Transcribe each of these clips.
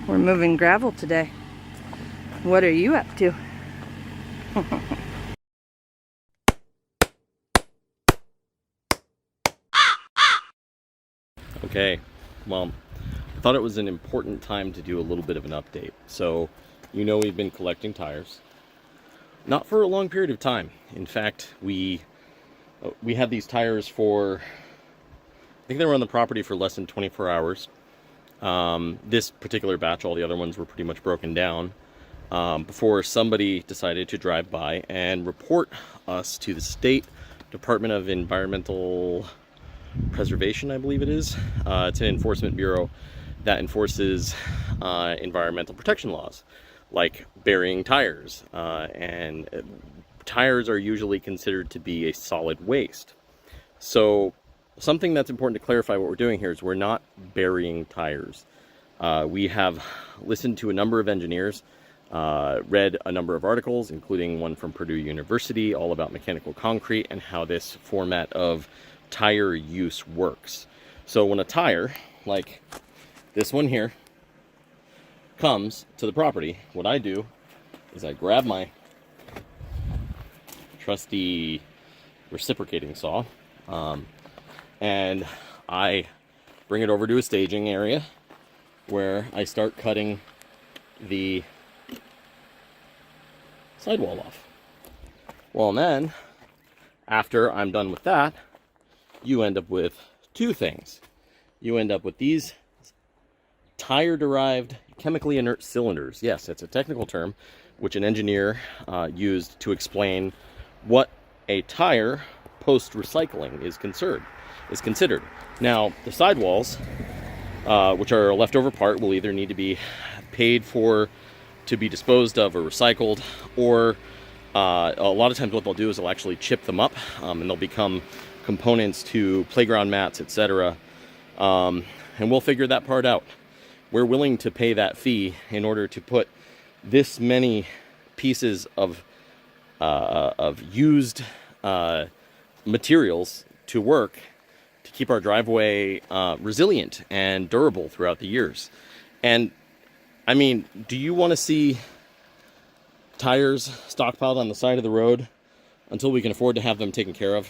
We're moving gravel today. What are you up to? Okay, well, I thought it was an important time to do a little bit of an update. So, you know, we've been collecting tires. Not for a long period of time. In fact, we had these tires for, I think they were on the property for less than 24 hours. This particular batch, all the other ones were pretty much broken down before somebody decided to drive by and report us to the State Department of Environmental Preservation, I believe it is. It's an enforcement bureau that enforces environmental protection laws, like burying tires. And tires are usually considered to be a solid waste. So something that's important to clarify what we're doing here is we're not burying tires. We have listened to a number of engineers, read a number of articles, including one from Purdue University, all about mechanical concrete and how this format of tire use works. So when a tire, like this one here, comes to the property, what I do is I grab my trusty reciprocating saw, and I bring it over to a staging area where I start cutting the sidewall off. Well, and then after I'm done with that, you end up with two things. You end up with these tire-derived chemically inert cylinders. Yes, it's a technical term which an engineer used to explain what a tire post-recycling is considered. Now, the sidewalls, which are a leftover part, will either need to be paid for to be disposed of or recycled, or a lot of times what they'll do is they'll actually chip them up, and they'll become components to playground mats, etc. And we'll figure that part out. We're willing to pay that fee in order to put this many pieces of used materials to work to keep our driveway resilient and durable throughout the years. And I mean, do you want to see tires stockpiled on the side of the road until we can afford to have them taken care of?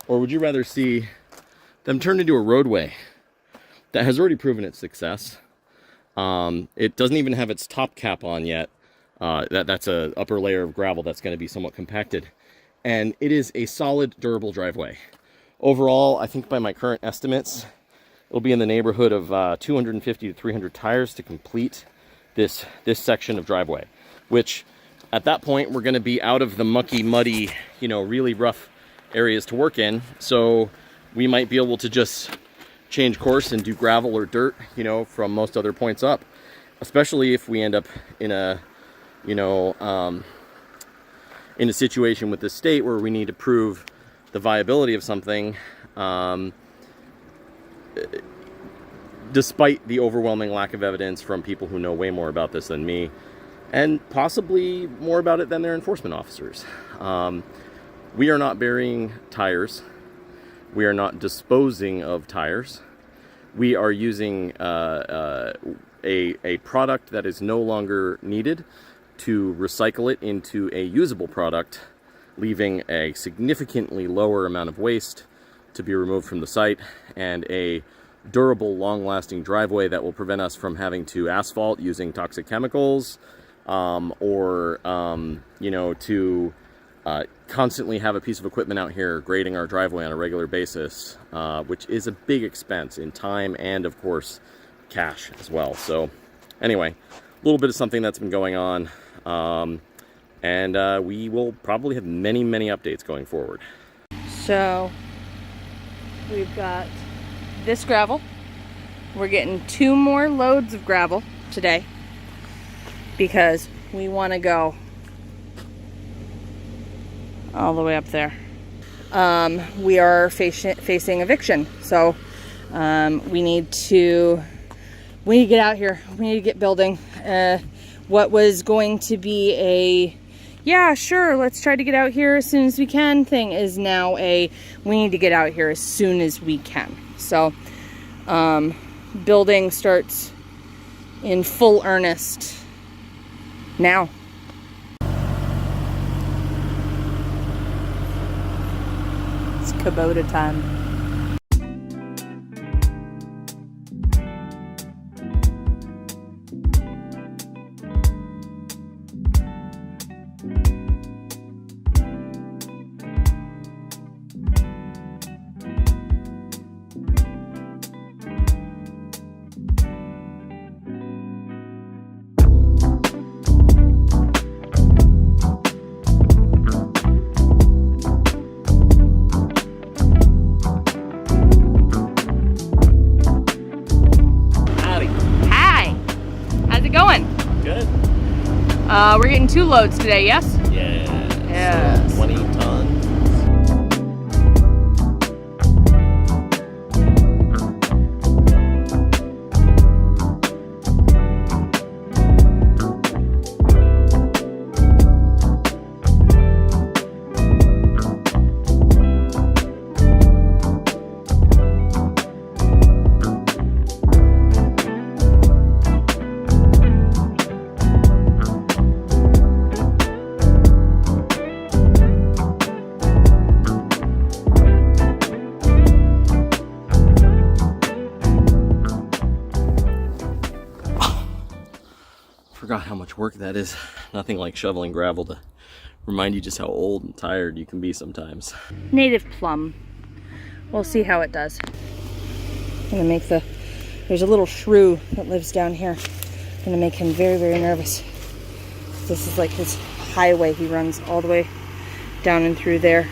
Or would you rather see them turned into a roadway that has already proven its success? It doesn't even have its top cap on yet. That's an upper layer of gravel that's going to be somewhat compacted. And it is a solid, durable driveway. Overall, I think by my current estimates, it'll be in the neighborhood of 250 to 300 tires to complete this section of driveway. Which, at that point, we're going to be out of the mucky, muddy, really rough areas to work in, so we might be able to just change course and do gravel or dirt, from most other points up, especially if we end up in a situation with the state where we need to prove the viability of something, despite the overwhelming lack of evidence from people who know way more about this than me, and possibly more about it than their enforcement officers. We are not burying tires. We are not disposing of tires. We are using a product that is no longer needed to recycle it into a usable product, leaving a significantly lower amount of waste to be removed from the site and a durable, long-lasting driveway that will prevent us from having to asphalt using toxic chemicals, or to constantly have a piece of equipment out here grading our driveway on a regular basis, which is a big expense in time and, of course, cash as well. So anyway, a little bit of something that's been going on, and we will probably have many, many updates going forward. So we've got this gravel. We're getting 2 more loads of gravel today because we want to go all the way up there. We are facing eviction, so we need to get out here. We need to get building. What was going to be a yeah, sure, let's try to get out here as soon as we can thing is now a we need to get out here as soon as we can. So building starts in full earnest now. It's Kubota time. Good. We're getting 2 loads today, yes? Yeah. Yes. So 20 tons. Forgot how much work that is. Nothing like shoveling gravel to remind you just how old and tired you can be sometimes. Native plum. We'll see how it does. I'm gonna make there's a little shrew that lives down here. I'm gonna make him very, very nervous. This is like his highway. He runs all the way down and through there.